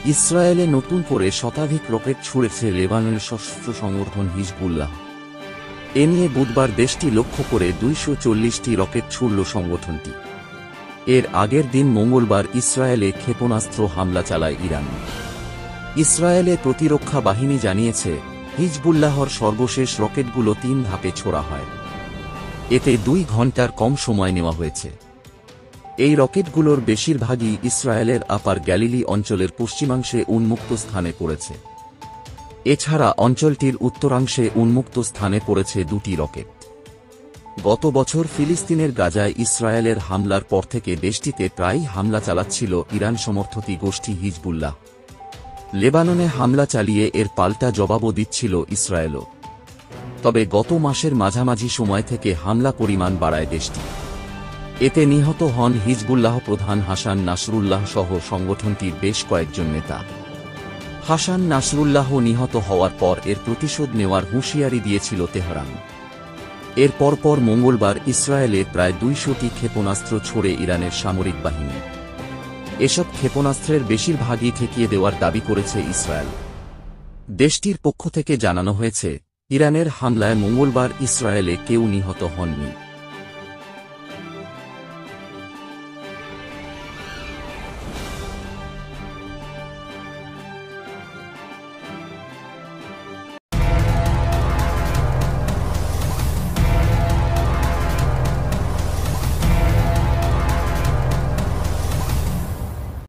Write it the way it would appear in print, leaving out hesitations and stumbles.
ইসরায়েলে নতুন করে শতাধিক রকেট ছুড়েছে লেবাননের সশস্ত্র সংগঠন হিজবুল্লাহ। এ নিয়ে বুধবার দেশটি লক্ষ্য করে 240টি রকেট ছুড়ল সংগঠনটি। এর আগের দিন মঙ্গলবার ইসরায়েলে ক্ষেপণাস্ত্র হামলা চালায় ইরান। ইসরায়েলের প্রতিরক্ষা বাহিনী জানিয়েছে, হিজবুল্লাহর সর্বশেষ রকেটগুলো 3 ধাপে ছোড়া হয়। এতে 2 ঘণ্টার কম সময় নেওয়া হয়েছে। এই রকেটগুলোর বেশিরভাগই ইসরায়েলের আপার গ্যালিলি অঞ্চলের পশ্চিমাংশে উন্মুক্ত স্থানে পড়েছে। এছাড়া অঞ্চলটির উত্তরাংশে উন্মুক্ত স্থানে পড়েছে 2টি রকেট। গত বছর ফিলিস্তিনের গাজায় ইসরায়েলের হামলার পর থেকে দেশটিতে প্রায়ই হামলা চালাচ্ছিল ইরান সমর্থিত গোষ্ঠী হিজবুল্লাহ। লেবাননে হামলা চালিয়ে এর পাল্টা জবাবও দিচ্ছিল ইসরায়েলও। তবে গত মাসের মাঝামাঝি সময় থেকে হামলা পরিমাণ বাড়ায় দেশটি। এতে নিহত হন হিজবুল্লাহ প্রধান হাসান নাসরুল্লাহ সহ সংগঠনটির বেশ কয়েকজন নেতা। হাসান নাসরুল্লাহ নিহত হওয়ার পর এর প্রতিশোধ নেওয়ার হুঁশিয়ারি দিয়েছিল তেহরান। এর পরপর মঙ্গলবার ইসরায়েলে প্রায় 200টি ক্ষেপণাস্ত্র ছোড়ে ইরানের সামরিক বাহিনী। এসব ক্ষেপণাস্ত্রের বেশিরভাগই ঠেকিয়ে দেওয়ার দাবি করেছে ইসরায়েল। দেশটির পক্ষ থেকে জানানো হয়েছে, ইরানের হামলায় মঙ্গলবার ইসরায়েলে কেউ নিহত হননি।